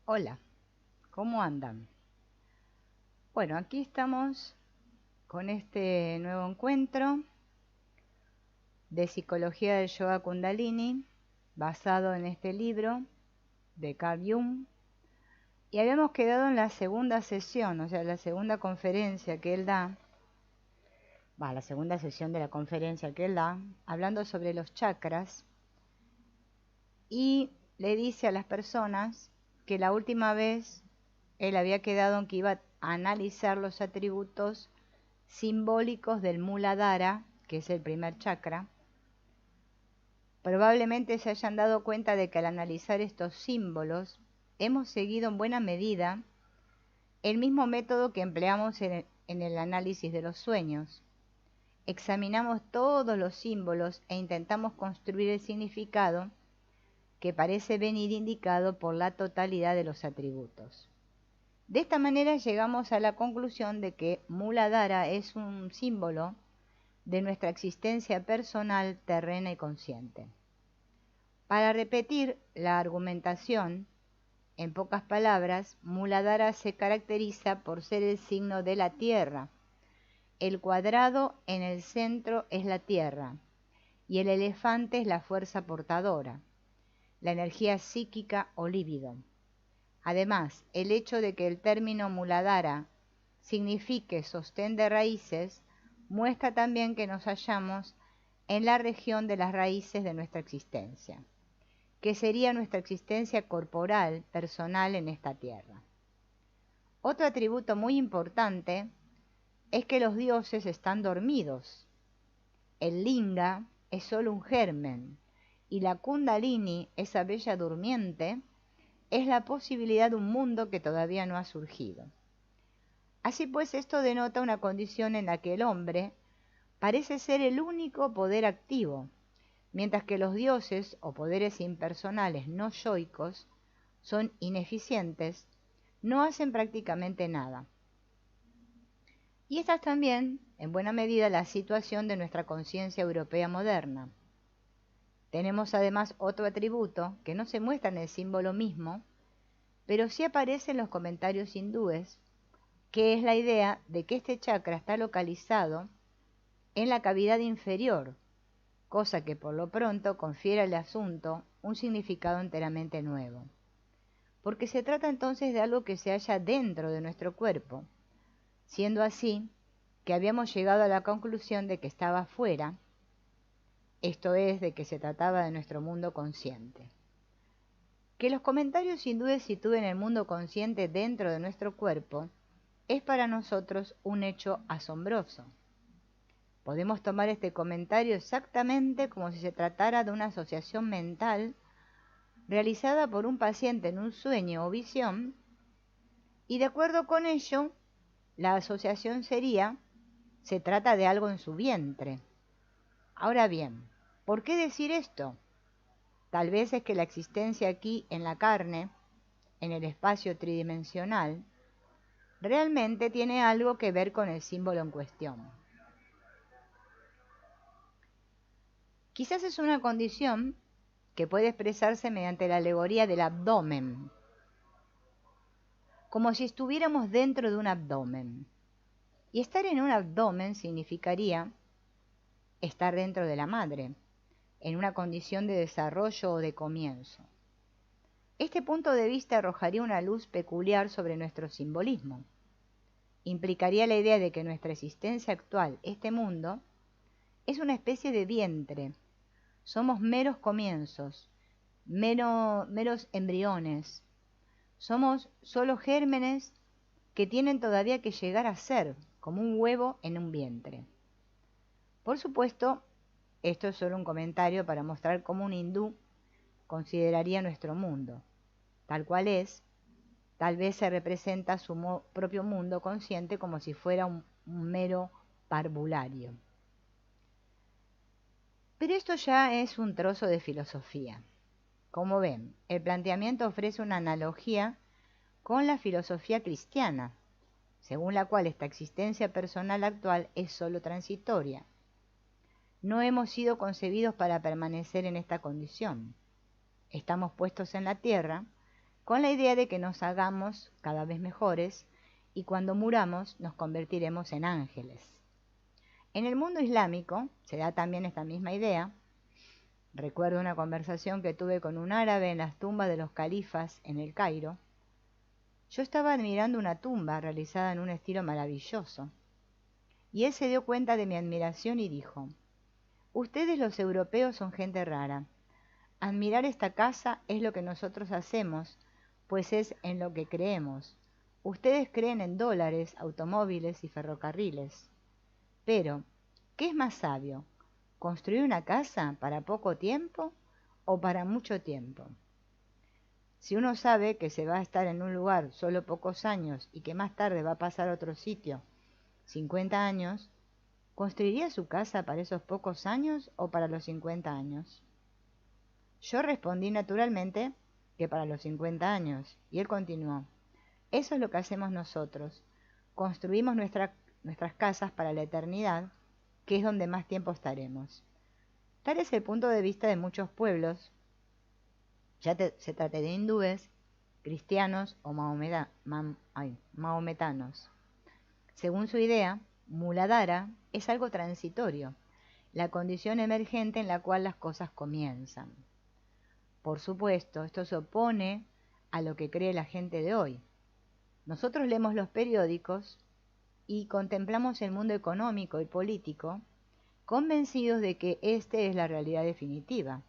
Hola, ¿cómo andan? Bueno, aquí estamos con este nuevo encuentro de Psicología del Yoga Kundalini, basado en este libro de Carl Jung. Y habíamos quedado en la segunda sesión, o sea, la segunda conferencia que él da, la segunda sesión de la conferencia que él da, hablando sobre los chakras, y le dice a las personas que la última vez él había quedado en que iba a analizar los atributos simbólicos del Muladhara, que es el primer chakra. Probablemente se hayan dado cuenta de que al analizar estos símbolos hemos seguido en buena medida el mismo método que empleamos en el análisis de los sueños. Examinamos todos los símbolos e intentamos construir el significado que parece venir indicado por la totalidad de los atributos. De esta manera llegamos a la conclusión de que Muladhara es un símbolo de nuestra existencia personal, terrena y consciente. Para repetir la argumentación, en pocas palabras, Muladhara se caracteriza por ser el signo de la Tierra. El cuadrado en el centro es la Tierra y el elefante es la fuerza portadora, la energía psíquica o líbido. Además, el hecho de que el término Muladhara signifique sostén de raíces muestra también que nos hallamos en la región de las raíces de nuestra existencia, que sería nuestra existencia corporal, personal en esta tierra. Otro atributo muy importante es que los dioses están dormidos. El linga es solo un germen y la kundalini, esa bella durmiente, es la posibilidad de un mundo que todavía no ha surgido. Así pues, esto denota una condición en la que el hombre parece ser el único poder activo, mientras que los dioses o poderes impersonales no yoicos son ineficientes, no hacen prácticamente nada. Y esta es también, en buena medida, la situación de nuestra conciencia europea moderna. Tenemos además otro atributo que no se muestra en el símbolo mismo, pero sí aparece en los comentarios hindúes, que es la idea de que este chakra está localizado en la cavidad inferior, cosa que por lo pronto confiere al asunto un significado enteramente nuevo. Porque se trata entonces de algo que se halla dentro de nuestro cuerpo, siendo así que habíamos llegado a la conclusión de que estaba fuera, esto es, de que se trataba de nuestro mundo consciente. Que los comentarios hindúes sitúen el mundo consciente dentro de nuestro cuerpo es para nosotros un hecho asombroso. Podemos tomar este comentario exactamente como si se tratara de una asociación mental realizada por un paciente en un sueño o visión, y de acuerdo con ello, la asociación sería: se trata de algo en su vientre. Ahora bien, ¿por qué decir esto? Tal vez es que la existencia aquí en la carne, en el espacio tridimensional, realmente tiene algo que ver con el símbolo en cuestión. Quizás es una condición que puede expresarse mediante la alegoría del abdomen, como si estuviéramos dentro de un abdomen. Y estar en un abdomen significaría estar dentro de la madre, en una condición de desarrollo o de comienzo. Este punto de vista arrojaría una luz peculiar sobre nuestro simbolismo. Implicaría la idea de que nuestra existencia actual, este mundo, es una especie de vientre. Somos meros comienzos, meros embriones. Somos solo gérmenes que tienen todavía que llegar a ser, como un huevo en un vientre. Por supuesto, esto es solo un comentario para mostrar cómo un hindú consideraría nuestro mundo. Tal cual es, tal vez se representa su propio mundo consciente como si fuera un mero parvulario. Pero esto ya es un trozo de filosofía. Como ven, el planteamiento ofrece una analogía con la filosofía cristiana, según la cual esta existencia personal actual es solo transitoria. No hemos sido concebidos para permanecer en esta condición. Estamos puestos en la tierra con la idea de que nos hagamos cada vez mejores y cuando muramos nos convertiremos en ángeles. En el mundo islámico se da también esta misma idea. Recuerdo una conversación que tuve con un árabe en las tumbas de los califas en el Cairo. Yo estaba admirando una tumba realizada en un estilo maravilloso, y él se dio cuenta de mi admiración y dijo: ustedes los europeos son gente rara. Admirar esta casa es lo que nosotros hacemos, pues es en lo que creemos. Ustedes creen en dólares, automóviles y ferrocarriles. Pero, ¿qué es más sabio? ¿Construir una casa para poco tiempo o para mucho tiempo? Si uno sabe que se va a estar en un lugar solo pocos años y que más tarde va a pasar a otro sitio 50 años, ¿construiría su casa para esos pocos años o para los 50 años? Yo respondí naturalmente que para los 50 años, y él continuó: eso es lo que hacemos nosotros. Construimos nuestras casas para la eternidad, que es donde más tiempo estaremos. Tal es el punto de vista de muchos pueblos, se trate de hindúes, cristianos o mahometanos. Según su idea, Muladhara es algo transitorio, la condición emergente en la cual las cosas comienzan. Por supuesto, esto se opone a lo que cree la gente de hoy. Nosotros leemos los periódicos y contemplamos el mundo económico y político, convencidos de que esta es la realidad definitiva,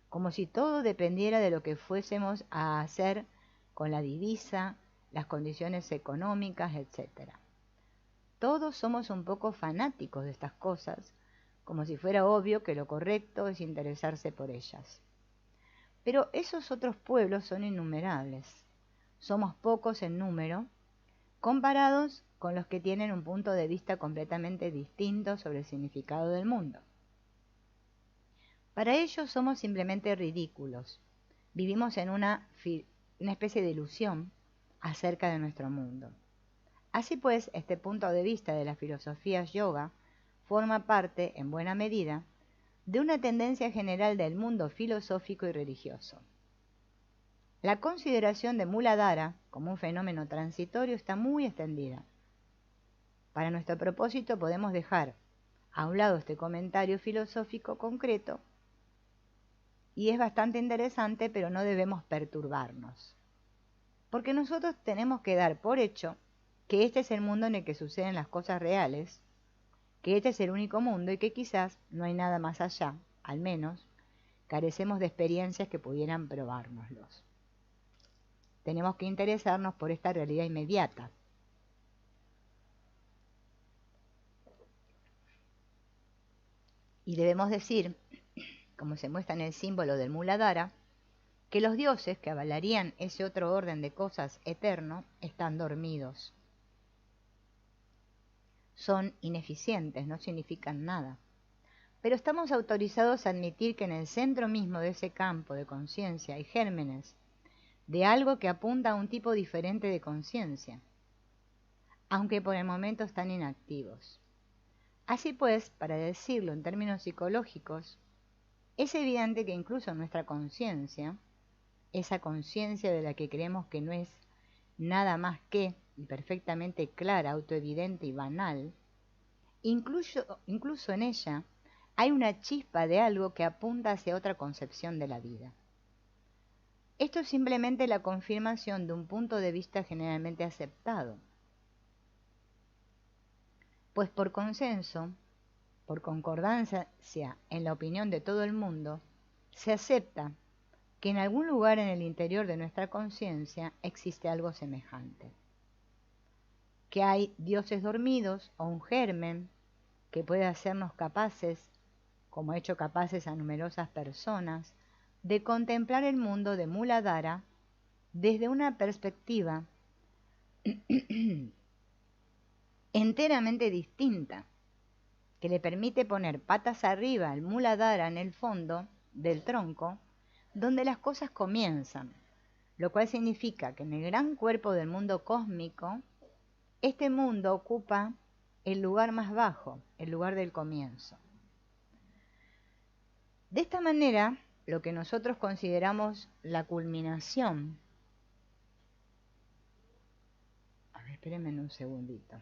como si todo dependiera de lo que fuésemos a hacer con la divisa, las condiciones económicas, etc. Todos somos un poco fanáticos de estas cosas, como si fuera obvio que lo correcto es interesarse por ellas. Pero esos otros pueblos son innumerables. Somos pocos en número, comparados con los que tienen un punto de vista completamente distinto sobre el significado del mundo. Para ellos somos simplemente ridículos. Vivimos en una especie de ilusión acerca de nuestro mundo. Así pues, este punto de vista de las filosofías yoga forma parte, en buena medida, de una tendencia general del mundo filosófico y religioso. La consideración de Muladhara como un fenómeno transitorio está muy extendida. Para nuestro propósito podemos dejar a un lado este comentario filosófico concreto, y es bastante interesante, pero no debemos perturbarnos, porque nosotros tenemos que dar por hecho que este es el mundo en el que suceden las cosas reales, que este es el único mundo y que quizás no hay nada más allá, al menos carecemos de experiencias que pudieran probárnoslos. Tenemos que interesarnos por esta realidad inmediata. Y debemos decir, como se muestra en el símbolo del Muladhara, que los dioses que avalarían ese otro orden de cosas eterno están dormidos. Son ineficientes, no significan nada. Pero estamos autorizados a admitir que en el centro mismo de ese campo de conciencia hay gérmenes de algo que apunta a un tipo diferente de conciencia, aunque por el momento están inactivos. Así pues, para decirlo en términos psicológicos, es evidente que incluso nuestra conciencia, esa conciencia de la que creemos que no es nada más que y perfectamente clara, autoevidente y banal, incluso en ella hay una chispa de algo que apunta hacia otra concepción de la vida. Esto es simplemente la confirmación de un punto de vista generalmente aceptado, pues por consenso, por concordancia en la opinión de todo el mundo, se acepta que en algún lugar en el interior de nuestra conciencia existe algo semejante, que hay dioses dormidos o un germen que puede hacernos capaces, como ha hecho capaces a numerosas personas, de contemplar el mundo de Muladhara desde una perspectiva enteramente distinta, que le permite poner patas arriba al Muladhara en el fondo del tronco, donde las cosas comienzan, lo cual significa que en el gran cuerpo del mundo cósmico, este mundo ocupa el lugar más bajo, el lugar del comienzo. De esta manera, lo que nosotros consideramos la culminación Espérenme un segundito.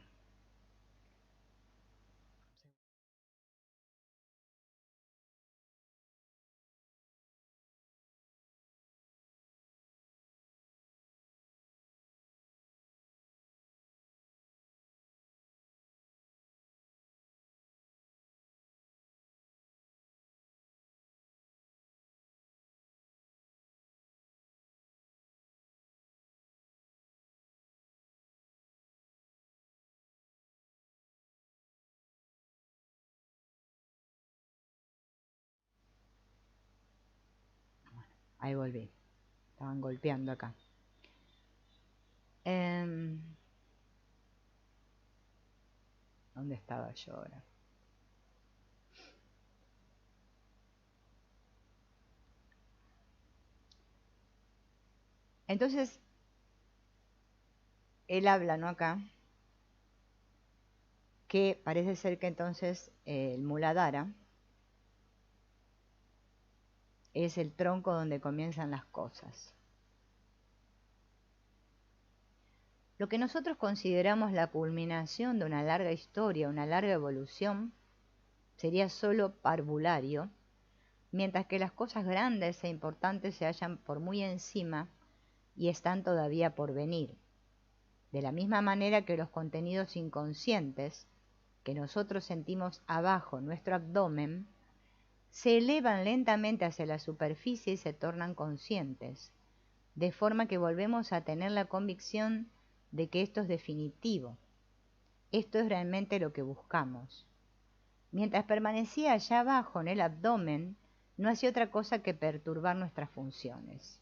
Ahí volví. Estaban golpeando acá. ¿Dónde estaba yo ahora? Entonces, él habla, ¿no? Acá, que parece ser que entonces el Muladhara es el tronco donde comienzan las cosas. Lo que nosotros consideramos la culminación de una larga historia, una larga evolución, sería solo parvulario, mientras que las cosas grandes e importantes se hallan por muy encima y están todavía por venir. De la misma manera que los contenidos inconscientes que nosotros sentimos abajo nuestro abdomen, se elevan lentamente hacia la superficie y se tornan conscientes, de forma que volvemos a tener la convicción de que esto es definitivo. Esto es realmente lo que buscamos. Mientras permanecía allá abajo en el abdomen, no hacía otra cosa que perturbar nuestras funciones.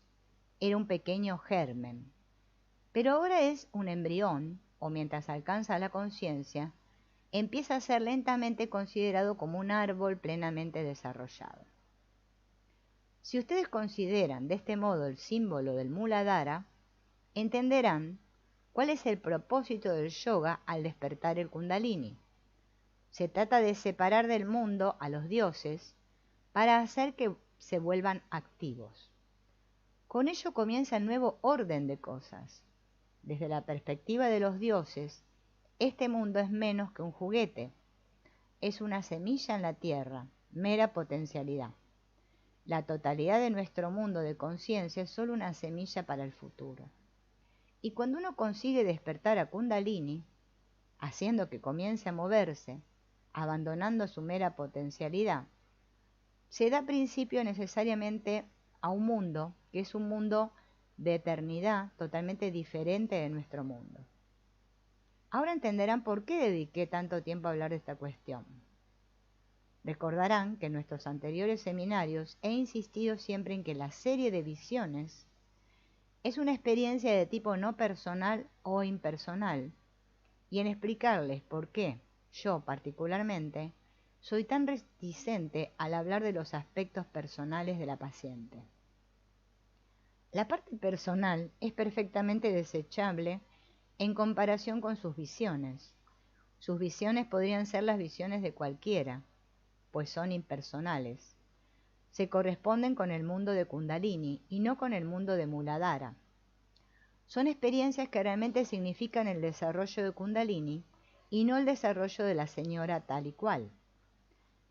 Era un pequeño germen. Pero ahora es un embrión, o mientras alcanza la conciencia, empieza a ser lentamente considerado como un árbol plenamente desarrollado. Si ustedes consideran de este modo el símbolo del Muladhara, entenderán cuál es el propósito del yoga al despertar el Kundalini. Se trata de separar del mundo a los dioses para hacer que se vuelvan activos. Con ello comienza el nuevo orden de cosas. Desde la perspectiva de los dioses, este mundo es menos que un juguete. Es una semilla en la tierra, mera potencialidad. La totalidad de nuestro mundo de conciencia es solo una semilla para el futuro. Y cuando uno consigue despertar a Kundalini, haciendo que comience a moverse, abandonando su mera potencialidad, se da principio necesariamente a un mundo que es un mundo de eternidad totalmente diferente de nuestro mundo. Ahora entenderán por qué dediqué tanto tiempo a hablar de esta cuestión. Recordarán que en nuestros anteriores seminarios he insistido siempre en que la serie de visiones es una experiencia de tipo no personal o impersonal, y en explicarles por qué yo particularmente soy tan reticente al hablar de los aspectos personales de la paciente. La parte personal es perfectamente desechable en comparación con sus visiones. Sus visiones podrían ser las visiones de cualquiera, pues son impersonales. Se corresponden con el mundo de Kundalini y no con el mundo de Muladhara. Son experiencias que realmente significan el desarrollo de Kundalini y no el desarrollo de la señora tal y cual.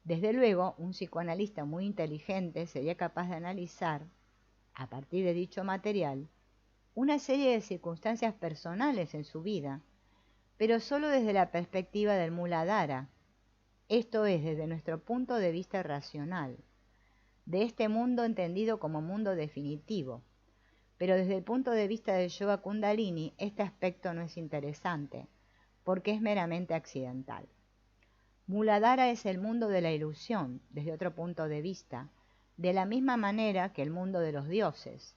Desde luego, un psicoanalista muy inteligente sería capaz de analizar, a partir de dicho material, una serie de circunstancias personales en su vida, pero solo desde la perspectiva del Muladhara, esto es, desde nuestro punto de vista racional, de este mundo entendido como mundo definitivo. Pero desde el punto de vista del yoga Kundalini, este aspecto no es interesante, porque es meramente accidental. Muladhara es el mundo de la ilusión, desde otro punto de vista, de la misma manera que el mundo de los dioses.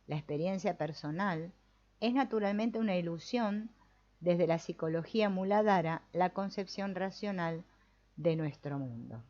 La experiencia personal es naturalmente una ilusión desde la psicología Muladhara, la concepción racional de nuestro mundo.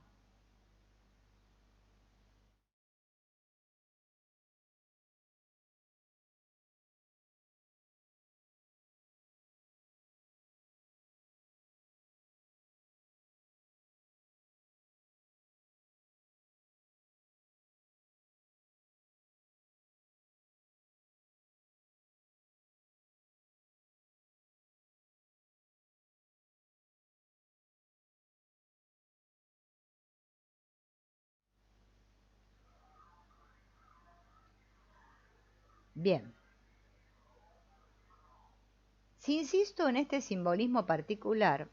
Bien, si insisto en este simbolismo particular,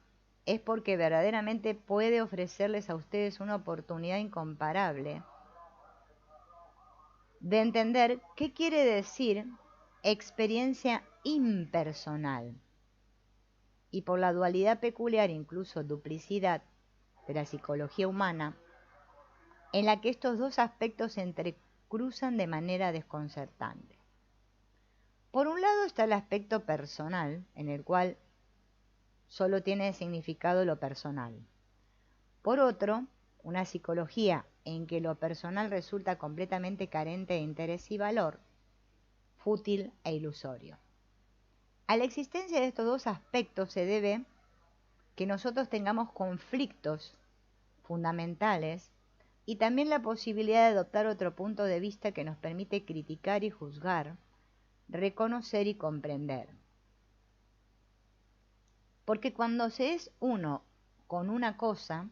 es porque verdaderamente puede ofrecerles a ustedes una oportunidad incomparable de entender qué quiere decir experiencia impersonal. Y por la dualidad peculiar, incluso duplicidad, de la psicología humana, en la que estos dos aspectos se entrecruzan de manera desconcertante. Por un lado está el aspecto personal, en el cual solo tiene significado lo personal. Por otro, una psicología en que lo personal resulta completamente carente de interés y valor, fútil e ilusorio. A la existencia de estos dos aspectos se debe que nosotros tengamos conflictos fundamentales y también la posibilidad de adoptar otro punto de vista que nos permite criticar y juzgar, reconocer y comprender. Porque cuando se es uno con una cosa,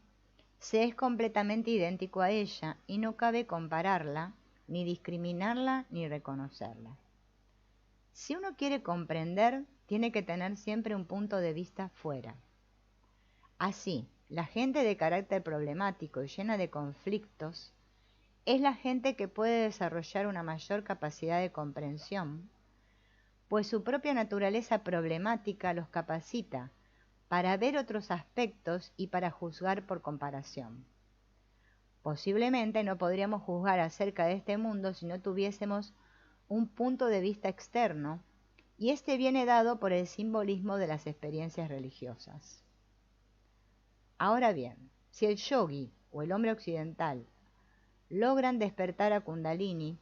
se es completamente idéntico a ella y no cabe compararla, ni discriminarla, ni reconocerla. Si uno quiere comprender, tiene que tener siempre un punto de vista fuera. Así, la gente de carácter problemático y llena de conflictos es la gente que puede desarrollar una mayor capacidad de comprensión, pues su propia naturaleza problemática los capacita para ver otros aspectos y para juzgar por comparación. Posiblemente no podríamos juzgar acerca de este mundo si no tuviésemos un punto de vista externo, y este viene dado por el simbolismo de las experiencias religiosas. Ahora bien, si el yogi o el hombre occidental logran despertar a Kundalini,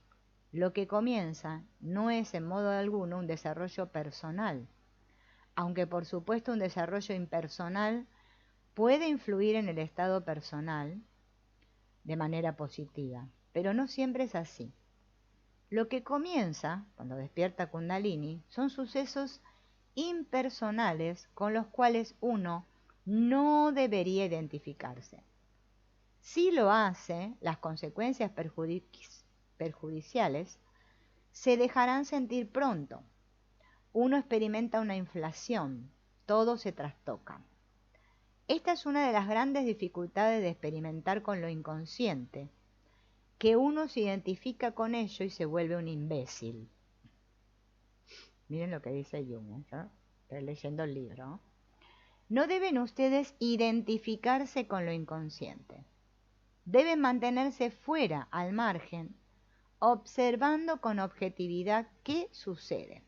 lo que comienza no es en modo alguno un desarrollo personal, aunque por supuesto un desarrollo impersonal puede influir en el estado personal de manera positiva, pero no siempre es así. Lo que comienza cuando despierta Kundalini son sucesos impersonales con los cuales uno no debería identificarse. Si lo hace, las consecuencias perjudiciales se dejarán sentir pronto. Uno experimenta una inflación, todo se trastoca. Esta es una de las grandes dificultades de experimentar con lo inconsciente, que uno se identifica con ello y se vuelve un imbécil. Miren lo que dice Jung, ¿eh? Estoy leyendo el libro. No deben ustedes identificarse con lo inconsciente. Deben mantenerse fuera, al margen, observando con objetividad qué sucede.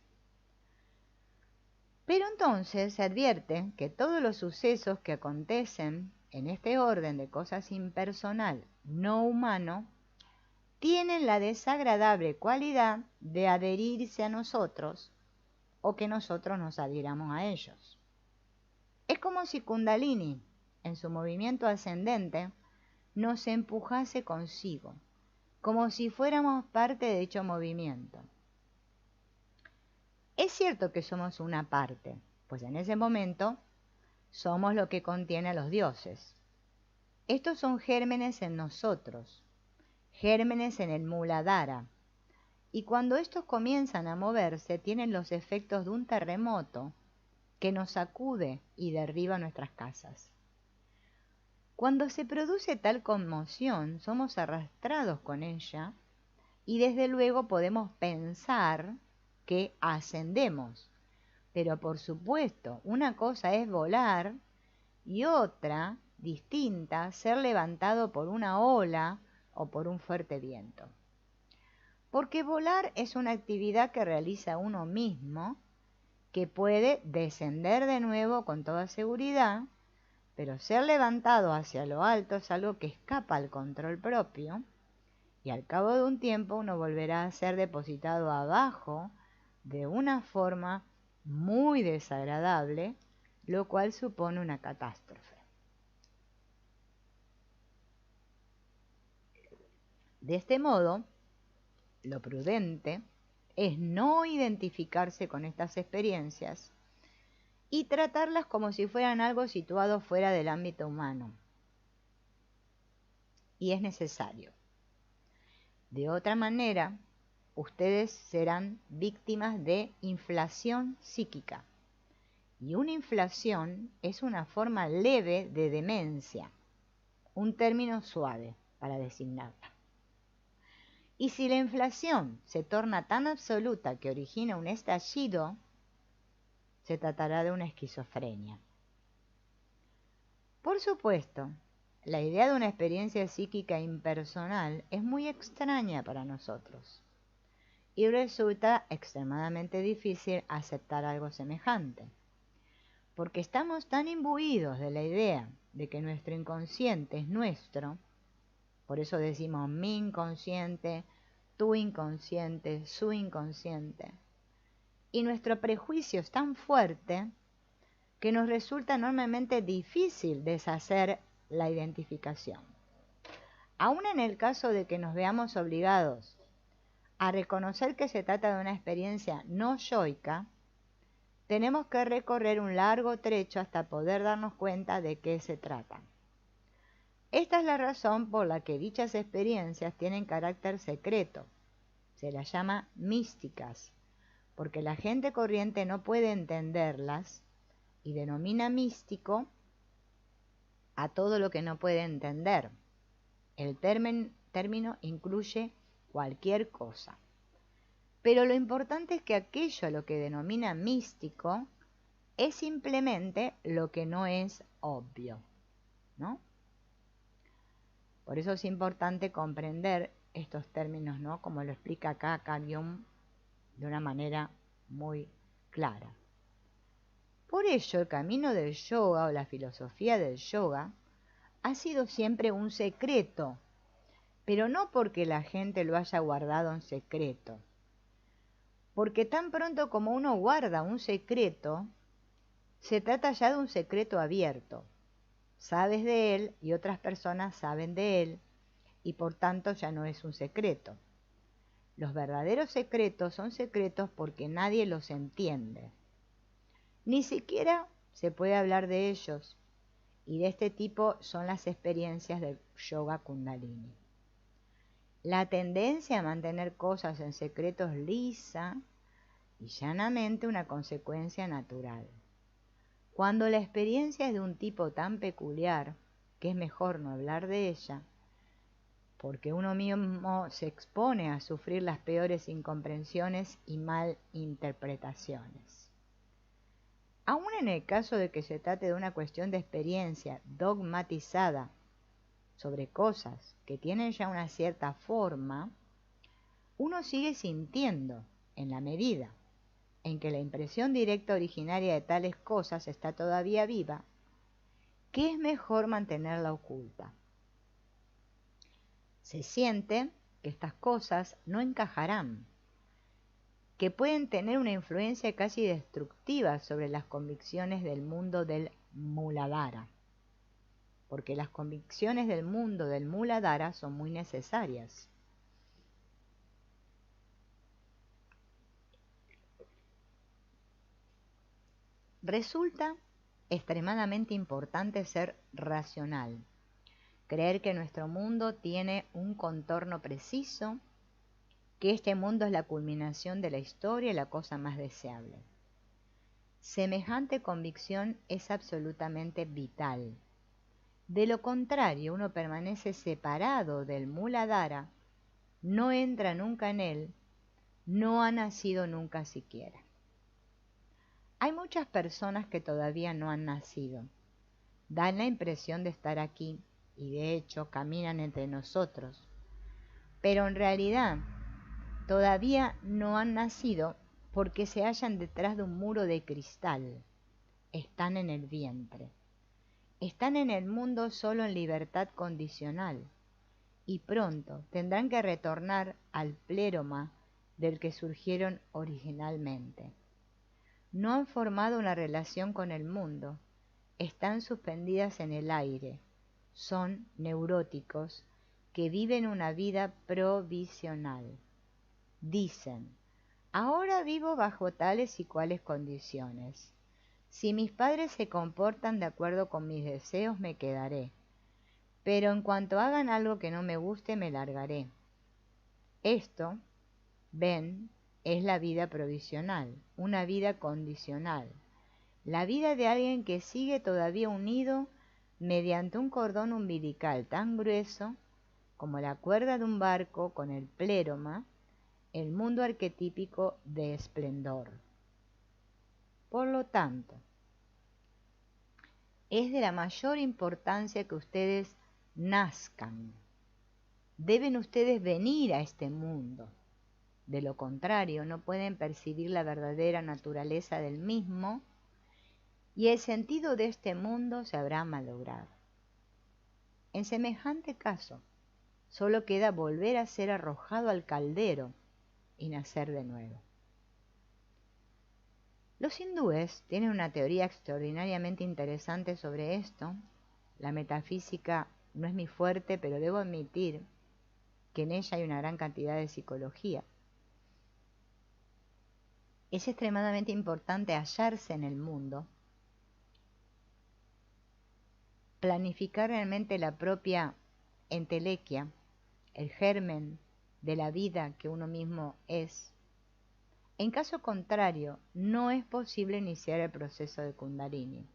Pero entonces se advierte que todos los sucesos que acontecen en este orden de cosas impersonal, no humano, tienen la desagradable cualidad de adherirse a nosotros o que nosotros nos adhiramos a ellos. Es como si Kundalini, en su movimiento ascendente, nos empujase consigo, como si fuéramos parte de dicho movimiento. Es cierto que somos una parte, pues en ese momento somos lo que contiene a los dioses. Estos son gérmenes en nosotros, gérmenes en el Muladhara, y cuando estos comienzan a moverse tienen los efectos de un terremoto que nos sacude y derriba nuestras casas. Cuando se produce tal conmoción, somos arrastrados con ella y desde luego podemos pensar que ascendemos. Pero por supuesto, una cosa es volar y otra, distinta, ser levantado por una ola o por un fuerte viento. Porque volar es una actividad que realiza uno mismo, que puede descender de nuevo con toda seguridad, pero ser levantado hacia lo alto es algo que escapa al control propio, y al cabo de un tiempo uno volverá a ser depositado abajo de una forma muy desagradable, lo cual supone una catástrofe. De este modo, lo prudente es no identificarse con estas experiencias y tratarlas como si fueran algo situado fuera del ámbito humano. Y es necesario. De otra manera, ustedes serán víctimas de inflación psíquica. Y una inflación es una forma leve de demencia, un término suave para designarla. Y si la inflación se torna tan absoluta que origina un estallido, se tratará de una esquizofrenia. Por supuesto, la idea de una experiencia psíquica impersonal es muy extraña para nosotros y resulta extremadamente difícil aceptar algo semejante, porque estamos tan imbuidos de la idea de que nuestro inconsciente es nuestro. Por eso decimos mi inconsciente, tu inconsciente, su inconsciente. Y nuestro prejuicio es tan fuerte que nos resulta enormemente difícil deshacer la identificación. Aún en el caso de que nos veamos obligados a reconocer que se trata de una experiencia no yoica, tenemos que recorrer un largo trecho hasta poder darnos cuenta de qué se trata. Esta es la razón por la que dichas experiencias tienen carácter secreto. Se las llama místicas, porque la gente corriente no puede entenderlas y denomina místico a todo lo que no puede entender. El término incluye cualquier cosa. Pero lo importante es que aquello a lo que denomina místico es simplemente lo que no es obvio, ¿no? Por eso es importante comprender estos términos, ¿no? Como lo explica acá Carl Jung de una manera muy clara. Por ello, el camino del yoga o la filosofía del yoga ha sido siempre un secreto, pero no porque la gente lo haya guardado en secreto, porque tan pronto como uno guarda un secreto, se trata ya de un secreto abierto. Sabes de él y otras personas saben de él, y por tanto ya no es un secreto. Los verdaderos secretos son secretos porque nadie los entiende. Ni siquiera se puede hablar de ellos, y de este tipo son las experiencias del yoga kundalini. La tendencia a mantener cosas en secreto es lisa y llanamente una consecuencia natural. Cuando la experiencia es de un tipo tan peculiar que es mejor no hablar de ella, porque uno mismo se expone a sufrir las peores incomprensiones y malinterpretaciones. Aún en el caso de que se trate de una cuestión de experiencia dogmatizada sobre cosas que tienen ya una cierta forma, uno sigue sintiendo, en la medida en que la impresión directa originaria de tales cosas está todavía viva, que es mejor mantenerla oculta. Se siente que estas cosas no encajarán, que pueden tener una influencia casi destructiva sobre las convicciones del mundo del Muladhara, porque las convicciones del mundo del Muladhara son muy necesarias. Resulta extremadamente importante ser racional, creer que nuestro mundo tiene un contorno preciso, que este mundo es la culminación de la historia y la cosa más deseable. Semejante convicción es absolutamente vital. De lo contrario, uno permanece separado del Muladhara, no entra nunca en él, no ha nacido nunca siquiera. Hay muchas personas que todavía no han nacido. Dan la impresión de estar aquí y de hecho caminan entre nosotros, pero en realidad todavía no han nacido porque se hallan detrás de un muro de cristal. Están en el vientre. Están en el mundo solo en libertad condicional y pronto tendrán que retornar al pléroma del que surgieron originalmente. No han formado una relación con el mundo, están suspendidas en el aire, son neuróticos que viven una vida provisional. Dicen, ahora vivo bajo tales y cuales condiciones. Si mis padres se comportan de acuerdo con mis deseos, me quedaré. Pero en cuanto hagan algo que no me guste, me largaré. Esto ven, es la vida provisional, una vida condicional, la vida de alguien que sigue todavía unido mediante un cordón umbilical tan grueso como la cuerda de un barco con el pléroma, el mundo arquetípico de esplendor. Por lo tanto, es de la mayor importancia que ustedes nazcan. Deben ustedes venir a este mundo. De lo contrario, no pueden percibir la verdadera naturaleza del mismo y el sentido de este mundo se habrá malogrado. En semejante caso, solo queda volver a ser arrojado al caldero y nacer de nuevo. Los hindúes tienen una teoría extraordinariamente interesante sobre esto. La metafísica no es mi fuerte, pero debo admitir que en ella hay una gran cantidad de psicología. Es extremadamente importante hallarse en el mundo, planificar realmente la propia entelequia, el germen de la vida que uno mismo es. En caso contrario, no es posible iniciar el proceso de Kundalini.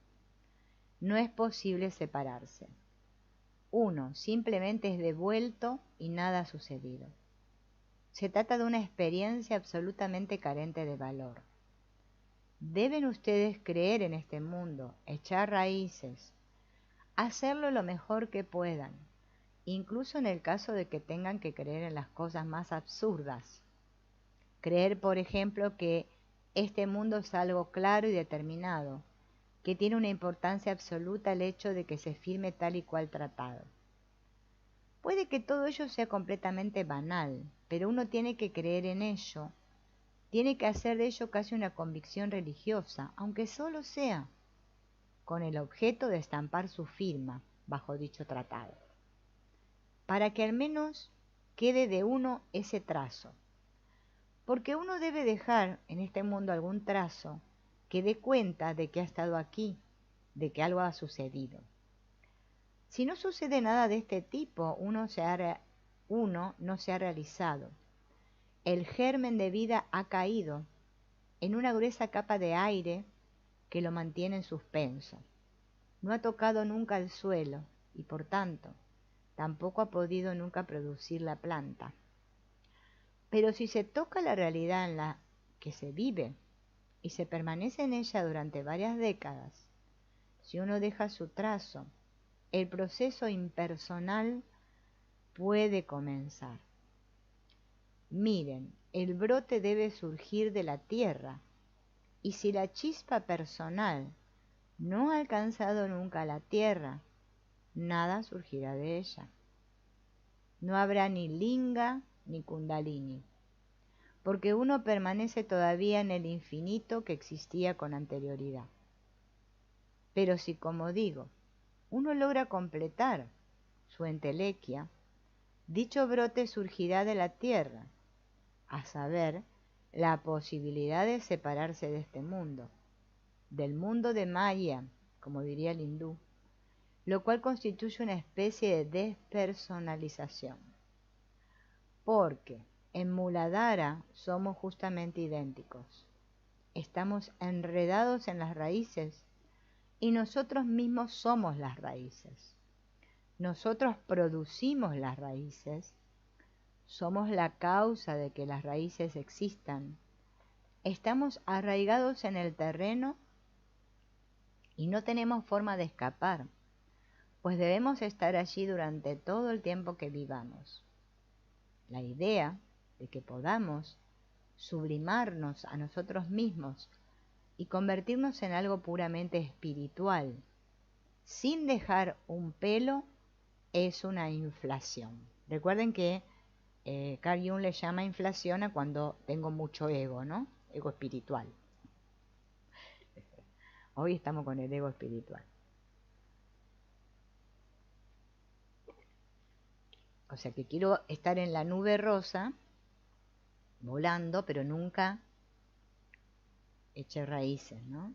No es posible separarse. Uno simplemente es devuelto y nada ha sucedido. Se trata de una experiencia absolutamente carente de valor. Deben ustedes creer en este mundo, echar raíces, hacerlo lo mejor que puedan, incluso en el caso de que tengan que creer en las cosas más absurdas. Creer, por ejemplo, que este mundo es algo claro y determinado, que tiene una importancia absoluta el hecho de que se firme tal y cual tratado. Puede que todo ello sea completamente banal, pero uno tiene que creer en ello, tiene que hacer de ello casi una convicción religiosa, aunque solo sea con el objeto de estampar su firma bajo dicho tratado, para que al menos quede de uno ese trazo. Porque uno debe dejar en este mundo algún trazo que dé cuenta de que ha estado aquí, de que algo ha sucedido. Si no sucede nada de este tipo, uno no se ha realizado. El germen de vida ha caído en una gruesa capa de aire que lo mantiene en suspenso. No ha tocado nunca el suelo y por tanto tampoco ha podido nunca producir la planta. Pero si se toca la realidad en la que se vive y se permanece en ella durante varias décadas, si uno deja su trazo, el proceso impersonal puede comenzar. Miren, el brote debe surgir de la tierra, y si la chispa personal no ha alcanzado nunca la tierra, nada surgirá de ella. No habrá ni linga ni kundalini, porque uno permanece todavía en el infinito que existía con anterioridad. Pero si, como digo, uno logra completar su entelequia, dicho brote surgirá de la tierra, a saber, la posibilidad de separarse de este mundo, del mundo de Maya, como diría el hindú, lo cual constituye una especie de despersonalización. Porque en Muladhara somos justamente idénticos. Estamos enredados en las raíces y nosotros mismos somos las raíces. Nosotros producimos las raíces, somos la causa de que las raíces existan. Estamos arraigados en el terreno y no tenemos forma de escapar, pues debemos estar allí durante todo el tiempo que vivamos. La idea de que podamos sublimarnos a nosotros mismos y convertirnos en algo puramente espiritual, sin dejar un pelo, es una inflación. Recuerden que Carl Jung le llama inflación a cuando tengo mucho ego, ¿no? Ego espiritual. Hoy estamos con el ego espiritual. O sea que quiero estar en la nube rosa, volando, pero nunca eché raíces, ¿no?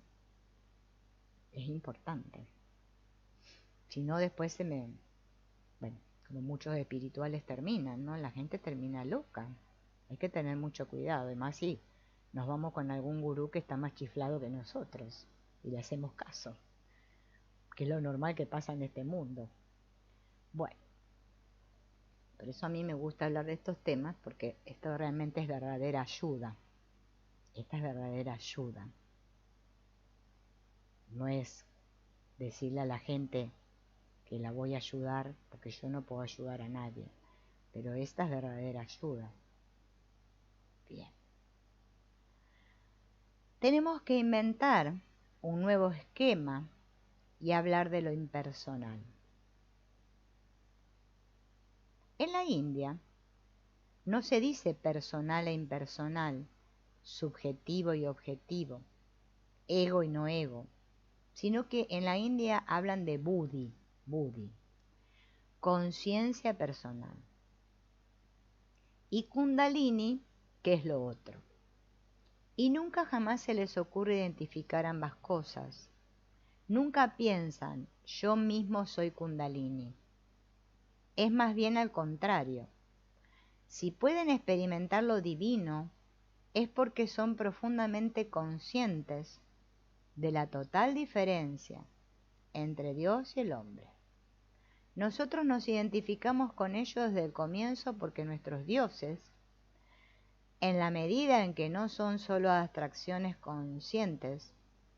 Es importante. Si no, después bueno, como muchos espirituales terminan, ¿no? La gente termina loca. Hay que tener mucho cuidado, además si nos vamos con algún gurú que está más chiflado que nosotros y le hacemos caso, que es lo normal que pasa en este mundo. Bueno, por eso a mí me gusta hablar de estos temas, porque esto realmente es verdadera ayuda. Esta es verdadera ayuda. No es decirle a la gente que la voy a ayudar, porque yo no puedo ayudar a nadie, pero esta es verdadera ayuda. Bien. Tenemos que inventar un nuevo esquema y hablar de lo impersonal. En la India no se dice personal e impersonal, subjetivo y objetivo, ego y no ego, sino que en la India hablan de buddhi, conciencia personal, y kundalini, que es lo otro. Y nunca jamás se les ocurre identificar ambas cosas. Nunca piensan, yo mismo soy kundalini. Es más bien al contrario. Si pueden experimentar lo divino, es porque son profundamente conscientes de la total diferencia entre Dios y el hombre. Nosotros nos identificamos con ellos desde el comienzo porque nuestros dioses, en la medida en que no son solo abstracciones conscientes,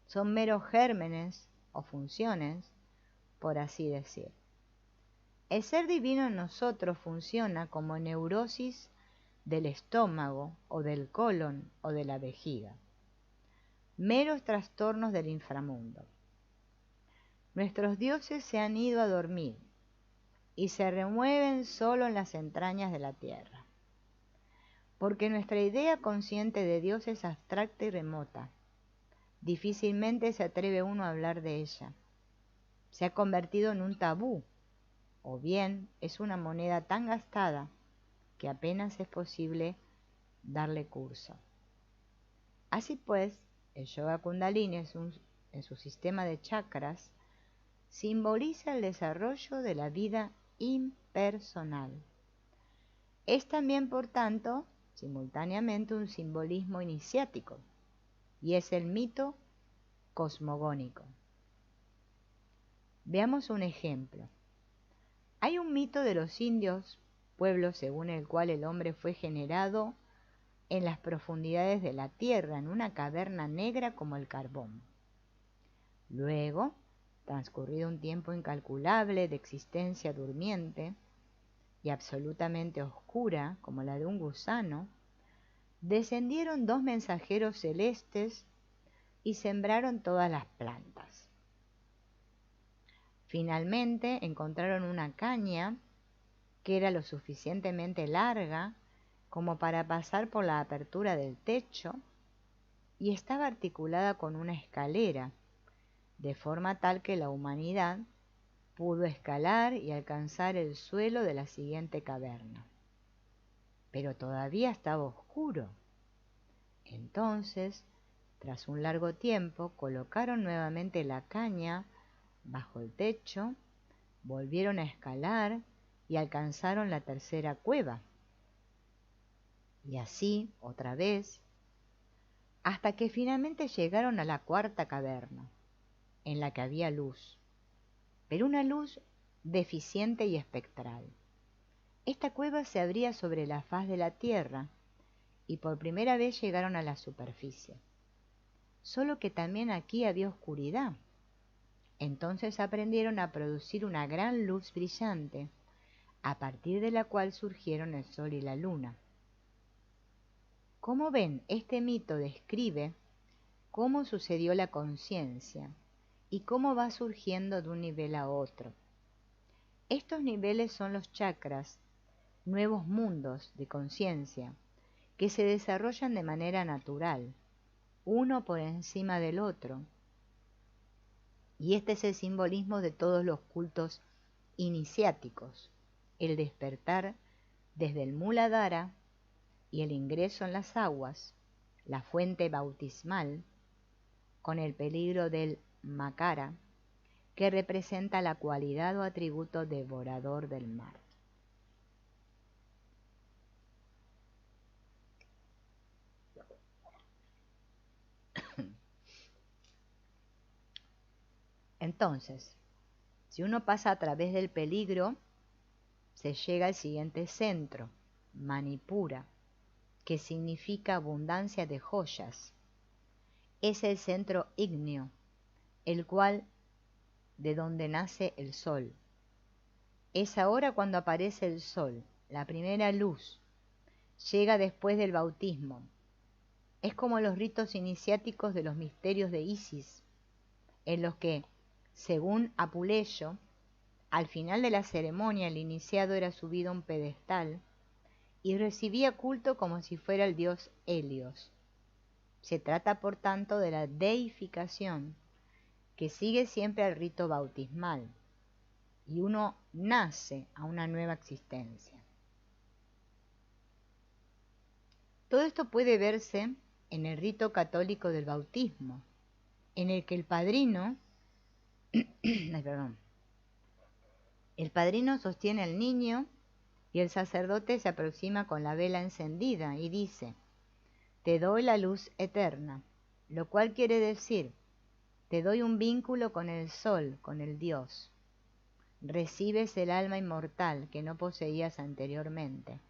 son meros gérmenes o funciones, por así decir. El ser divino en nosotros funciona como neurosis del estómago o del colon o de la vejiga, meros trastornos del inframundo. Nuestros dioses se han ido a dormir y se remueven solo en las entrañas de la tierra, porque nuestra idea consciente de Dios es abstracta y remota. Difícilmente se atreve uno a hablar de ella. Se ha convertido en un tabú, o bien es una moneda tan gastada que apenas es posible darle curso. Así pues, el yoga kundalini en su sistema de chakras simboliza el desarrollo de la vida impersonal. Es también, por tanto, simultáneamente un simbolismo iniciático, y es el mito cosmogónico. Veamos un ejemplo. Hay un mito de los indios, pueblo según el cual el hombre fue generado en las profundidades de la tierra, en una caverna negra como el carbón. Luego, transcurrido un tiempo incalculable de existencia durmiente y absolutamente oscura como la de un gusano, descendieron dos mensajeros celestes y sembraron todas las plantas. Finalmente encontraron una caña que era lo suficientemente larga como para pasar por la apertura del techo y estaba articulada con una escalera, de forma tal que la humanidad pudo escalar y alcanzar el suelo de la siguiente caverna. Pero todavía estaba oscuro. Entonces, tras un largo tiempo, colocaron nuevamente la caña bajo el techo, volvieron a escalar y alcanzaron la tercera cueva. Y así, otra vez, hasta que finalmente llegaron a la cuarta caverna, en la que había luz, pero una luz deficiente y espectral. Esta cueva se abría sobre la faz de la tierra y por primera vez llegaron a la superficie. Solo que también aquí había oscuridad. Entonces aprendieron a producir una gran luz brillante, a partir de la cual surgieron el sol y la luna. Como ven, este mito describe cómo sucedió la conciencia y cómo va surgiendo de un nivel a otro. Estos niveles son los chakras, nuevos mundos de conciencia, que se desarrollan de manera natural, uno por encima del otro. Y este es el simbolismo de todos los cultos iniciáticos, el despertar desde el Muladhara y el ingreso en las aguas, la fuente bautismal, con el peligro del Makara, que representa la cualidad o atributo devorador del mar. Entonces, si uno pasa a través del peligro, se llega al siguiente centro, Manipura, que significa abundancia de joyas. Es el centro ígneo, el cual de donde nace el sol. Es ahora cuando aparece el sol, la primera luz. Llega después del bautismo. Es como los ritos iniciáticos de los misterios de Isis, en los que, según Apuleyo, al final de la ceremonia el iniciado era subido a un pedestal y recibía culto como si fuera el dios Helios. Se trata, por tanto, de la deificación, que sigue siempre al rito bautismal, y uno nace a una nueva existencia. Todo esto puede verse en el rito católico del bautismo, en el que el padrino sostiene al niño y el sacerdote se aproxima con la vela encendida y dice: te doy la luz eterna, lo cual quiere decir: te doy un vínculo con el sol, con el Dios. Recibes el alma inmortal que no poseías anteriormente.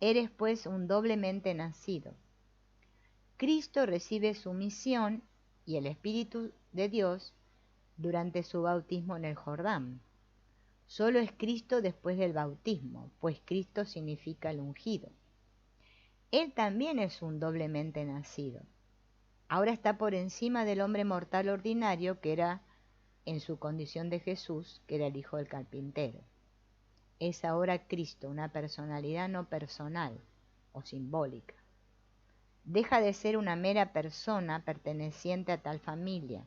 Eres pues un doblemente nacido. Cristo recibe su misión y el Espíritu de Dios durante su bautismo en el Jordán. Solo es Cristo después del bautismo, pues Cristo significa el ungido. Él también es un doblemente nacido. Ahora está por encima del hombre mortal ordinario que era en su condición de Jesús, que era el hijo del carpintero. Es ahora Cristo, una personalidad no personal o simbólica. Deja de ser una mera persona perteneciente a tal familia.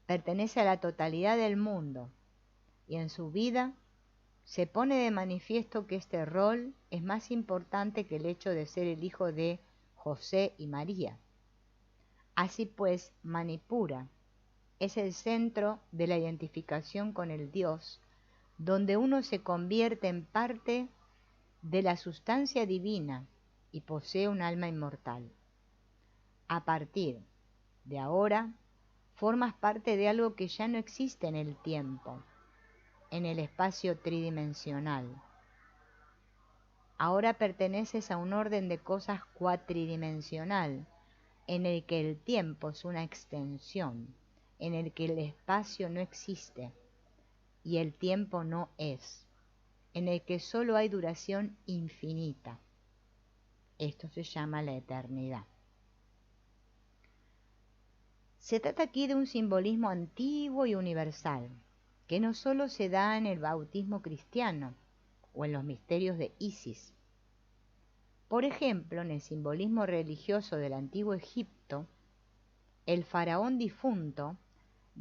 Pertenece a la totalidad del mundo y en su vida se pone de manifiesto que este rol es más importante que el hecho de ser el hijo de José y María. Así pues, Manipura es el centro de la identificación con el Dios, donde uno se convierte en parte de la sustancia divina y posee un alma inmortal. A partir de ahora, formas parte de algo que ya no existe en el tiempo, en el espacio tridimensional. Ahora perteneces a un orden de cosas cuatridimensional, en el que el tiempo es una extensión, en el que el espacio no existe y el tiempo no es, en el que solo hay duración infinita. Esto se llama la eternidad. Se trata aquí de un simbolismo antiguo y universal, que no solo se da en el bautismo cristiano o en los misterios de Isis. Por ejemplo, en el simbolismo religioso del antiguo Egipto, el faraón difunto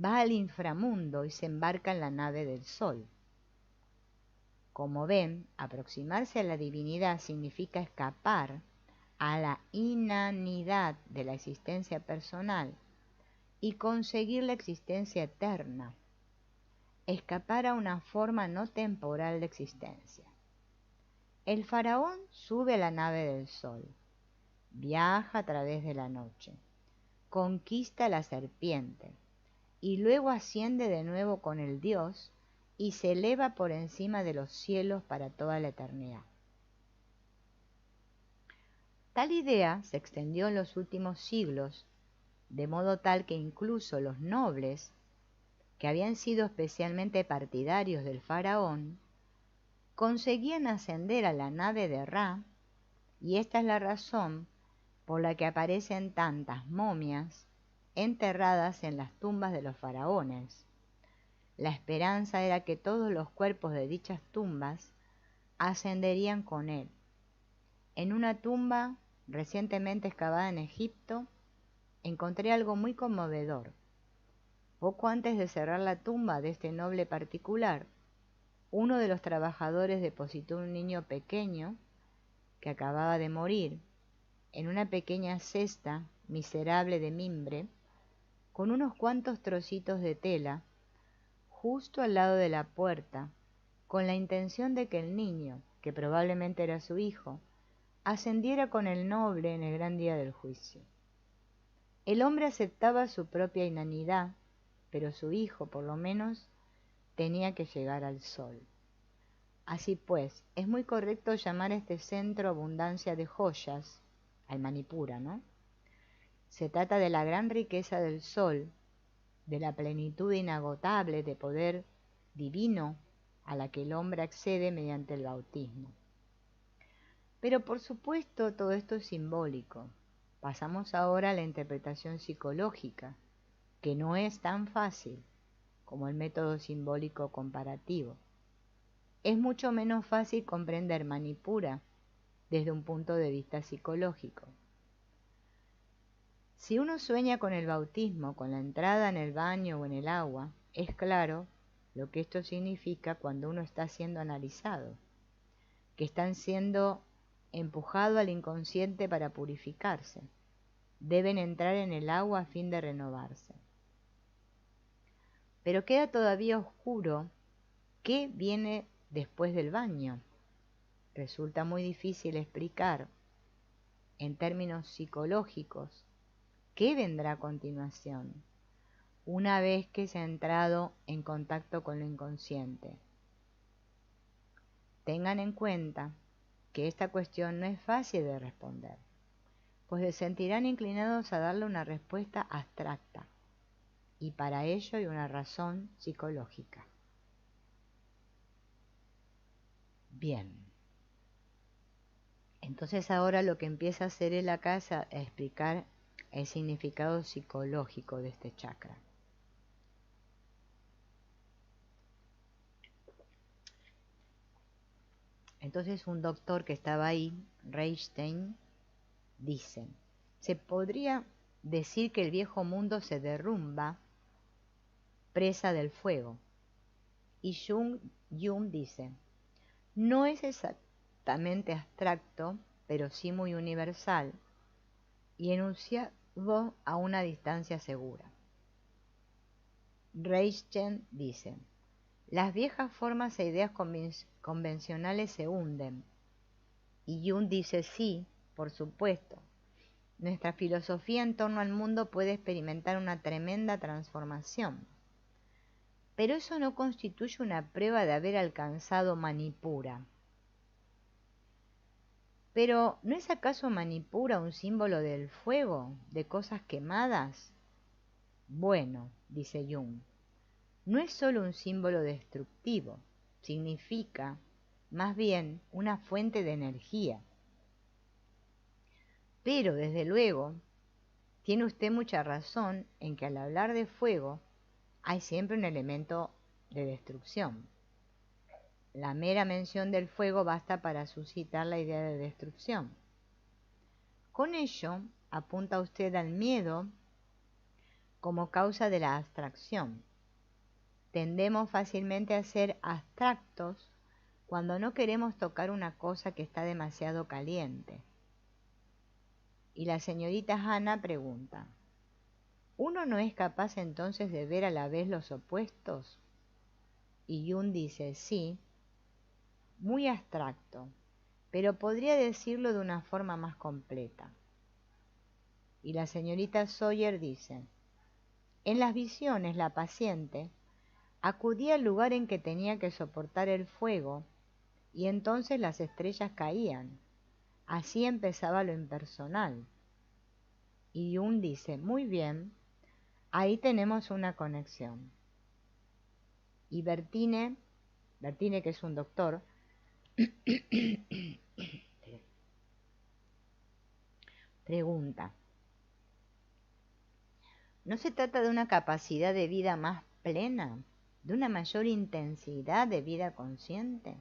va al inframundo y se embarca en la nave del sol. Como ven, aproximarse a la divinidad significa escapar a la inanidad de la existencia personal y conseguir la existencia eterna, escapar a una forma no temporal de existencia. El faraón sube a la nave del sol, viaja a través de la noche, conquista a la serpiente y luego asciende de nuevo con el Dios y se eleva por encima de los cielos para toda la eternidad. Tal idea se extendió en los últimos siglos, de modo tal que incluso los nobles, que habían sido especialmente partidarios del faraón, conseguían ascender a la nave de Ra, y esta es la razón por la que aparecen tantas momias enterradas en las tumbas de los faraones. La esperanza era que todos los cuerpos de dichas tumbas ascenderían con él. En una tumba recientemente excavada en Egipto, encontré algo muy conmovedor. Poco antes de cerrar la tumba de este noble particular, uno de los trabajadores depositó un niño pequeño que acababa de morir en una pequeña cesta miserable de mimbre con unos cuantos trocitos de tela justo al lado de la puerta, con la intención de que el niño, que probablemente era su hijo, ascendiera con el noble en el gran día del juicio. El hombre aceptaba su propia inanidad, pero su hijo, por lo menos, tenía que llegar al sol. Así pues, es muy correcto llamar a este centro abundancia de joyas, al Manipura, ¿no? Se trata de la gran riqueza del sol, de la plenitud inagotable de poder divino a la que el hombre accede mediante el bautismo. Pero por supuesto todo esto es simbólico. Pasamos ahora a la interpretación psicológica, que no es tan fácil como el método simbólico comparativo. Es mucho menos fácil comprender Manipura desde un punto de vista psicológico. Si uno sueña con el bautismo, con la entrada en el baño o en el agua, es claro lo que esto significa cuando uno está siendo analizado, que están siendo empujado al inconsciente para purificarse. Deben entrar en el agua a fin de renovarse. Pero queda todavía oscuro qué viene después del baño. Resulta muy difícil explicar en términos psicológicos qué vendrá a continuación, una vez que se ha entrado en contacto con lo inconsciente. Tengan en cuenta que esta cuestión no es fácil de responder, pues se sentirán inclinados a darle una respuesta abstracta, y para ello hay una razón psicológica. Bien, entonces ahora lo que empieza a hacer él acá es a explicar el significado psicológico de este chakra. Entonces un doctor que estaba ahí, Reichstein, dice, se podría decir que el viejo mundo se derrumba presa del fuego. Y Jung dice, no es exactamente abstracto, pero sí muy universal y enunciado a una distancia segura. Reichstein dice, las viejas formas e ideas convencionales se hunden. Y Jung dice, sí, por supuesto. Nuestra filosofía en torno al mundo puede experimentar una tremenda transformación. Pero eso no constituye una prueba de haber alcanzado Manipura. Pero, ¿no es acaso Manipura un símbolo del fuego, de cosas quemadas? Bueno, dice Jung, no es solo un símbolo destructivo, significa, más bien, una fuente de energía. Pero, desde luego, tiene usted mucha razón en que al hablar de fuego hay siempre un elemento de destrucción. La mera mención del fuego basta para suscitar la idea de destrucción. Con ello, apunta usted al miedo como causa de la abstracción. Tendemos fácilmente a ser abstractos cuando no queremos tocar una cosa que está demasiado caliente. Y la señorita Hannah pregunta, ¿uno no es capaz entonces de ver a la vez los opuestos? Y Jung dice, sí, muy abstracto, pero podría decirlo de una forma más completa. Y la señorita Sawyer dice, en las visiones la paciente acudía al lugar en que tenía que soportar el fuego y entonces las estrellas caían. Así empezaba lo impersonal. Y Jung dice, muy bien, ahí tenemos una conexión. Y Bertine, que es un doctor, pregunta, ¿no se trata de una capacidad de vida más plena, de una mayor intensidad de vida consciente?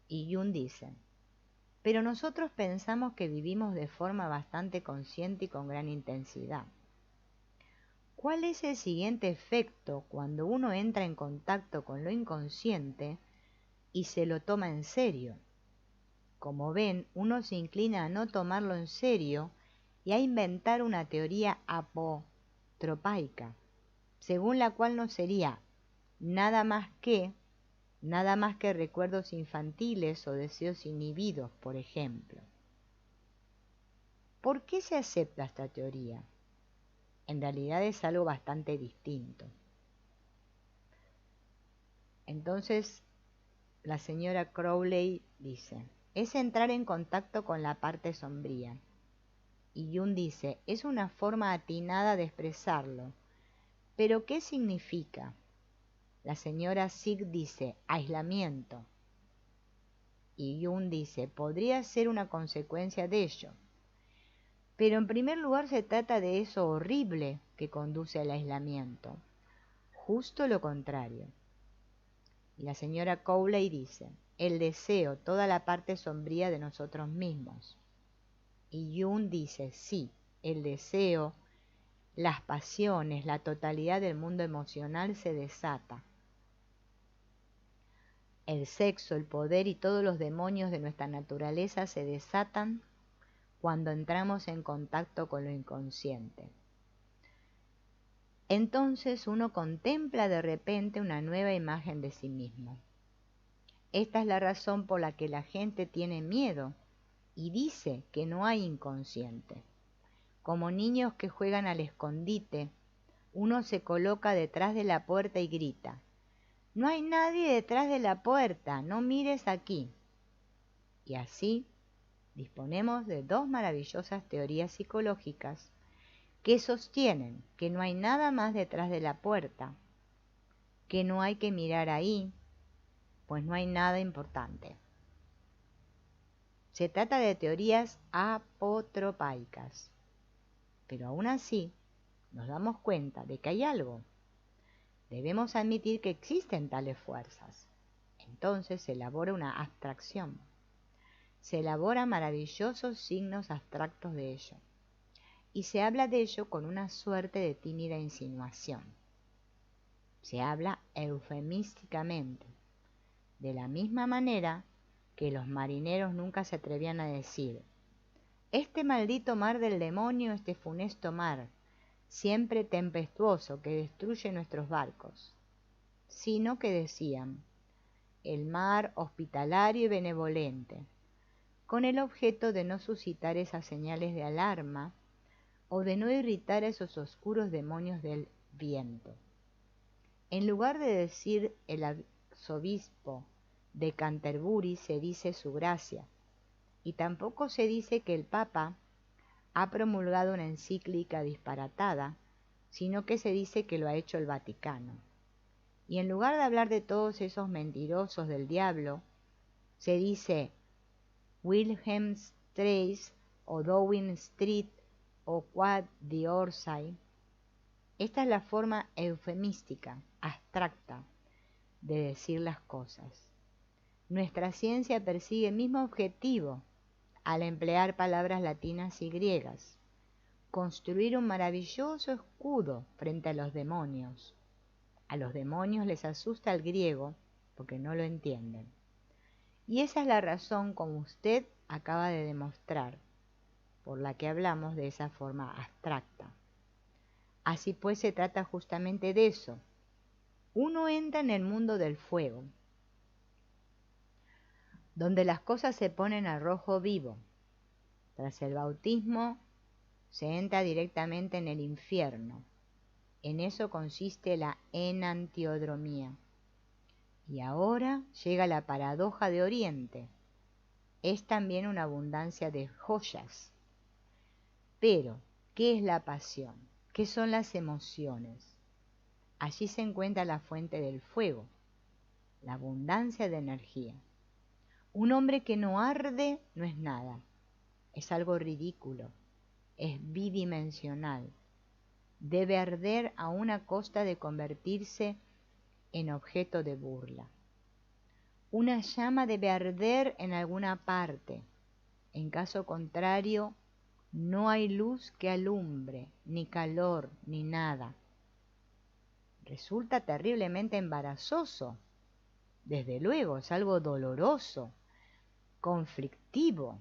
Y Jung dice, pero nosotros pensamos que vivimos de forma bastante consciente y con gran intensidad. ¿Cuál es el siguiente efecto cuando uno entra en contacto con lo inconsciente y se lo toma en serio? Como ven, uno se inclina a no tomarlo en serio y a inventar una teoría apotropaica, según la cual no sería nada más que recuerdos infantiles o deseos inhibidos, por ejemplo. ¿Por qué se acepta esta teoría? En realidad es algo bastante distinto. Entonces, la señora Crowley dice, es entrar en contacto con la parte sombría. Y Jung dice, es una forma atinada de expresarlo. ¿Pero qué significa? La señora Sig dice, aislamiento. Y Jung dice, podría ser una consecuencia de ello. Pero en primer lugar se trata de eso horrible que conduce al aislamiento. Justo lo contrario. Y la señora Crowley dice, el deseo, toda la parte sombría de nosotros mismos. Y Jung dice, sí, el deseo, las pasiones, la totalidad del mundo emocional se desata. El sexo, el poder y todos los demonios de nuestra naturaleza se desatan cuando entramos en contacto con lo inconsciente. Entonces uno contempla de repente una nueva imagen de sí mismo. Esta es la razón por la que la gente tiene miedo y dice que no hay inconsciente. Como niños que juegan al escondite, uno se coloca detrás de la puerta y grita, no hay nadie detrás de la puerta, no mires aquí. Y así disponemos de dos maravillosas teorías psicológicas que sostienen que no hay nada más detrás de la puerta, que no hay que mirar ahí, pues no hay nada importante. Se trata de teorías apotropaicas, pero aún así nos damos cuenta de que hay algo. Debemos admitir que existen tales fuerzas. Entonces se elabora una abstracción. Se elaboran maravillosos signos abstractos de ello. Y se habla de ello con una suerte de tímida insinuación. Se habla eufemísticamente, de la misma manera que los marineros nunca se atrevían a decir, este maldito mar del demonio, este funesto mar, siempre tempestuoso que destruye nuestros barcos, sino que decían, el mar hospitalario y benevolente, con el objeto de no suscitar esas señales de alarma o de no irritar a esos oscuros demonios del viento. En lugar de decir el arzobispo de Canterbury, se dice su gracia, y tampoco se dice que el Papa ha promulgado una encíclica disparatada, sino que se dice que lo ha hecho el Vaticano. Y en lugar de hablar de todos esos mentirosos del diablo, se dice Wilhelm Strasse o Downing Street o Quad de Orsay. Esta es la forma eufemística, abstracta, de decir las cosas. Nuestra ciencia persigue el mismo objetivo al emplear palabras latinas y griegas, construir un maravilloso escudo frente a los demonios. A los demonios les asusta el griego porque no lo entienden. Y esa es la razón, como usted acaba de demostrar, por la que hablamos de esa forma abstracta. Así pues se trata justamente de eso. Uno entra en el mundo del fuego, donde las cosas se ponen a rojo vivo. Tras el bautismo se entra directamente en el infierno. En eso consiste la enantiodromía. Y ahora llega la paradoja de Oriente. Es también una abundancia de joyas. Pero, ¿qué es la pasión? ¿Qué son las emociones? Allí se encuentra la fuente del fuego, la abundancia de energía. Un hombre que no arde no es nada, es algo ridículo, es bidimensional. Debe arder a una costa de convertirse en objeto de burla. Una llama debe arder en alguna parte, en caso contrario, no hay luz que alumbre, ni calor, ni nada. Resulta terriblemente embarazoso, desde luego, es algo doloroso, conflictivo,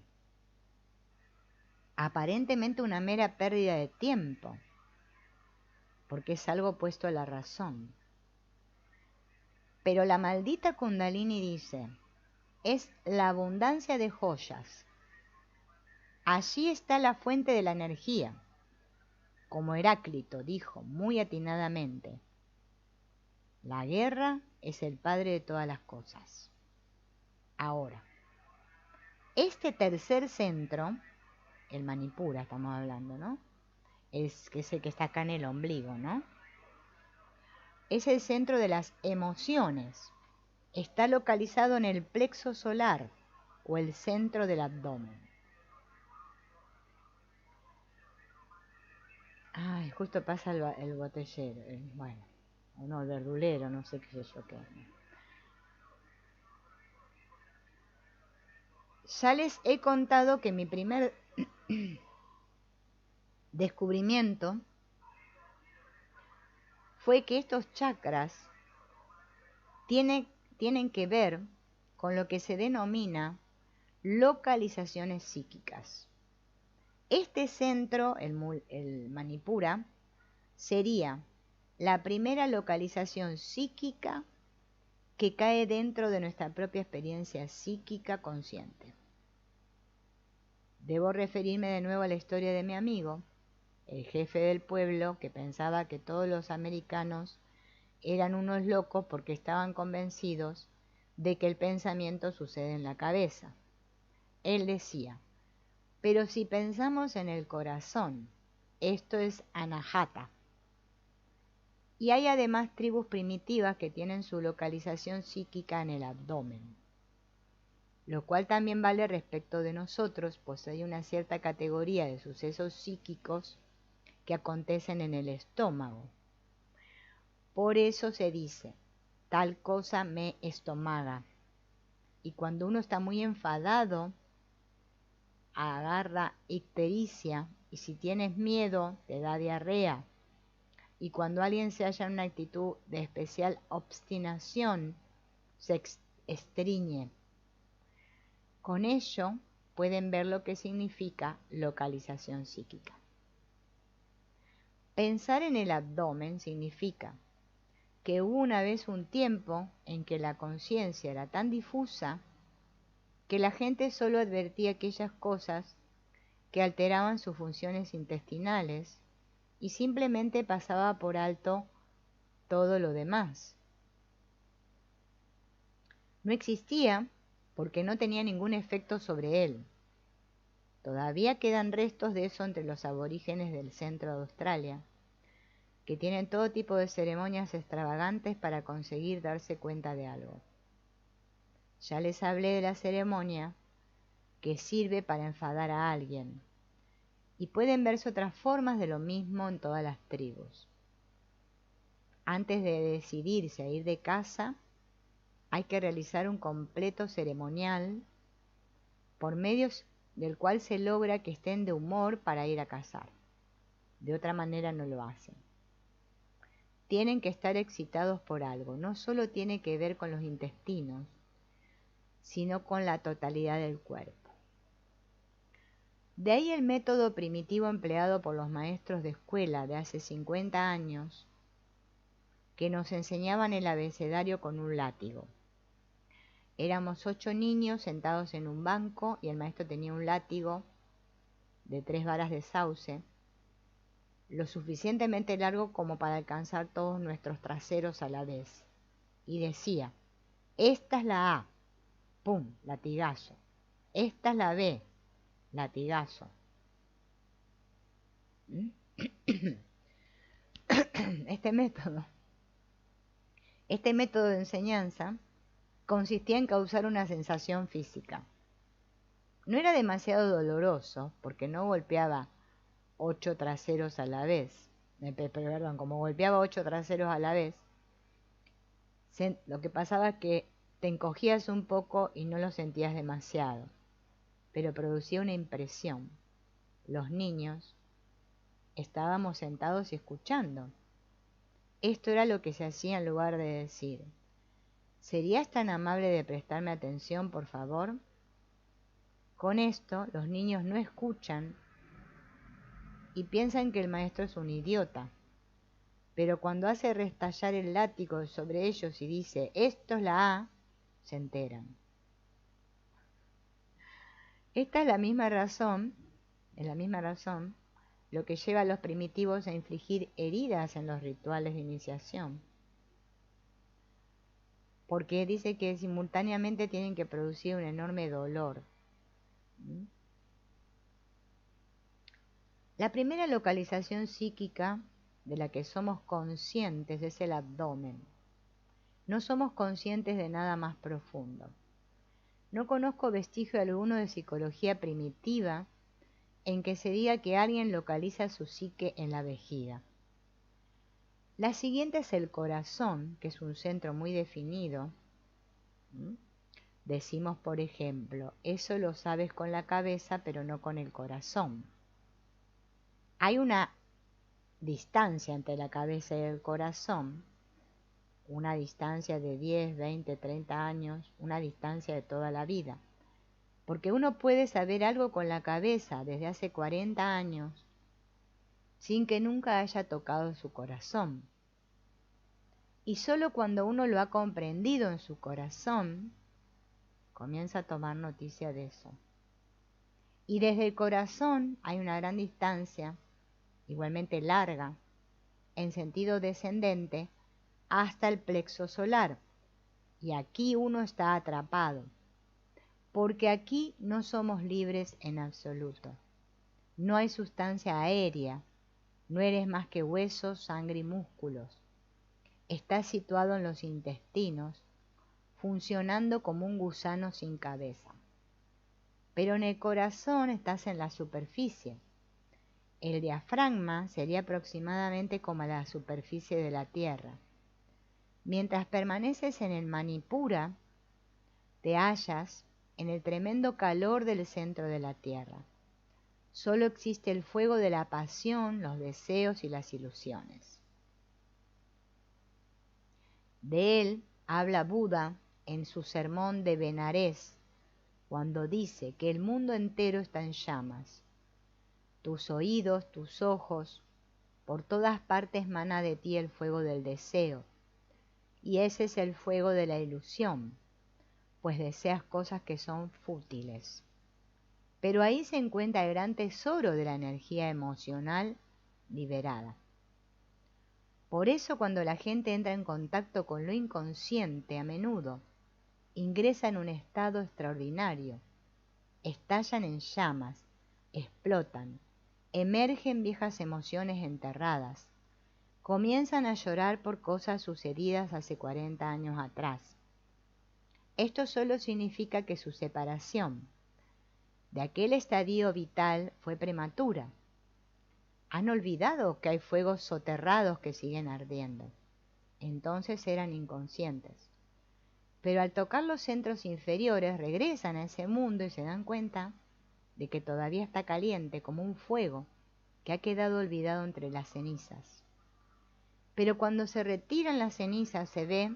aparentemente una mera pérdida de tiempo, porque es algo opuesto a la razón. Pero la maldita Kundalini dice, es la abundancia de joyas. Allí está la fuente de la energía. como Heráclito dijo muy atinadamente, la guerra es el padre de todas las cosas. Ahora, este tercer centro, el Manipura estamos hablando, ¿no? Es el que está acá en el ombligo, ¿no? Es el centro de las emociones. Está localizado en el plexo solar o el centro del abdomen. Ay, justo pasa el botellero, bueno, o no, el verdulero, no sé qué sé yo qué. Ya les he contado que mi primer descubrimiento fue que estos chakras tienen que ver con lo que se denomina localizaciones psíquicas. Este centro, el Manipura, sería la primera localización psíquica que cae dentro de nuestra propia experiencia psíquica consciente. Debo referirme de nuevo a la historia de mi amigo, el jefe del pueblo, que pensaba que todos los americanos eran unos locos porque estaban convencidos de que el pensamiento sucede en la cabeza. Él decía, pero si pensamos en el corazón, esto es anahata. Y hay además tribus primitivas que tienen su localización psíquica en el abdomen, lo cual también vale respecto de nosotros, pues hay una cierta categoría de sucesos psíquicos que acontecen en el estómago. Por eso se dice, tal cosa me estomaga. Y cuando uno está muy enfadado, agarra ictericia, y si tienes miedo, te da diarrea. Y cuando alguien se halla en una actitud de especial obstinación, se estriñe. Con ello pueden ver lo que significa localización psíquica. Pensar en el abdomen significa que hubo una vez un tiempo en que la conciencia era tan difusa que la gente solo advertía aquellas cosas que alteraban sus funciones intestinales y simplemente pasaba por alto todo lo demás. No existía porque no tenía ningún efecto sobre él. Todavía quedan restos de eso entre los aborígenes del centro de Australia, que tienen todo tipo de ceremonias extravagantes para conseguir darse cuenta de algo. Ya les hablé de la ceremonia que sirve para enfadar a alguien, y pueden verse otras formas de lo mismo en todas las tribus. Antes de decidirse a ir de casa, hay que realizar un completo ceremonial por medio del cual se logra que estén de humor para ir a cazar. De otra manera no lo hacen. Tienen que estar excitados por algo. No solo tiene que ver con los intestinos, sino con la totalidad del cuerpo. De ahí el método primitivo empleado por los maestros de escuela de hace 50 años, que nos enseñaban el abecedario con un látigo. Éramos 8 niños sentados en un banco y el maestro tenía un látigo de 3 varas de sauce, lo suficientemente largo como para alcanzar todos nuestros traseros a la vez. Y decía, esta es la A, pum, latigazo. Esta es la B, latigazo. Este método de enseñanza consistía en causar una sensación física. No era demasiado doloroso porque no golpeaba 8 traseros a la vez. Perdón, como golpeaba 8 traseros a la vez, lo que pasaba es que te encogías un poco y no lo sentías demasiado, pero producía una impresión. Los niños estábamos sentados y escuchando. Esto era lo que se hacía en lugar de decir, ¿serías tan amable de prestarme atención, por favor? Con esto, los niños no escuchan y piensan que el maestro es un idiota. Pero cuando hace restallar el látigo sobre ellos y dice, esto es la A, se enteran. Esta es la misma razón lo que lleva a los primitivos a infligir heridas en los rituales de iniciación. Porque dice que simultáneamente tienen que producir un enorme dolor. La primera localización psíquica de la que somos conscientes es el abdomen. No somos conscientes de nada más profundo. No conozco vestigio alguno de psicología primitiva en que se diga que alguien localiza su psique en la vejiga. La siguiente es el corazón, que es un centro muy definido. Decimos, por ejemplo, eso lo sabes con la cabeza, pero no con el corazón. Hay una distancia entre la cabeza y el corazón, una distancia de 10, 20, 30 años, una distancia de toda la vida. Porque uno puede saber algo con la cabeza desde hace 40 años sin que nunca haya tocado su corazón. Y solo cuando uno lo ha comprendido en su corazón, comienza a tomar noticia de eso. Y desde el corazón hay una gran distancia, igualmente larga, en sentido descendente, hasta el plexo solar. Y aquí uno está atrapado, porque aquí no somos libres en absoluto. No hay sustancia aérea, no eres más que huesos, sangre y músculos. Estás situado en los intestinos, funcionando como un gusano sin cabeza. Pero en el corazón estás en la superficie. El diafragma sería aproximadamente como la superficie de la Tierra. Mientras permaneces en el Manipura, te hallas en el tremendo calor del centro de la Tierra. Solo existe el fuego de la pasión, los deseos y las ilusiones. De él habla Buda en su sermón de Benarés, cuando dice que el mundo entero está en llamas. Tus oídos, tus ojos, por todas partes mana de ti el fuego del deseo, y ese es el fuego de la ilusión, pues deseas cosas que son fútiles. Pero ahí se encuentra el gran tesoro de la energía emocional liberada. Por eso cuando la gente entra en contacto con lo inconsciente, a menudo ingresa en un estado extraordinario, estallan en llamas, explotan, emergen viejas emociones enterradas, comienzan a llorar por cosas sucedidas hace 40 años atrás. Esto solo significa que su separación de aquel estadio vital fue prematura. Han olvidado que hay fuegos soterrados que siguen ardiendo. Entonces eran inconscientes. Pero al tocar los centros inferiores regresan a ese mundo y se dan cuenta de que todavía está caliente como un fuego que ha quedado olvidado entre las cenizas. Pero cuando se retiran las cenizas se ve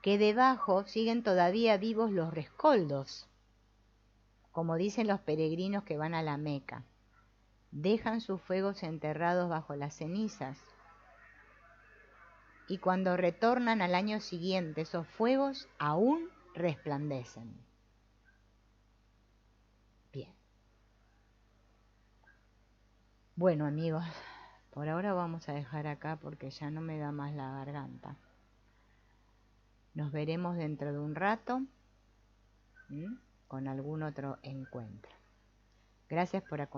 que debajo siguen todavía vivos los rescoldos, como dicen los peregrinos que van a la Meca. Dejan sus fuegos enterrados bajo las cenizas y cuando retornan al año siguiente esos fuegos aún resplandecen. Bien. Bueno amigos, por ahora vamos a dejar acá porque ya no me da más la garganta. Nos veremos dentro de un rato con algún otro encuentro. Gracias por acompañarme.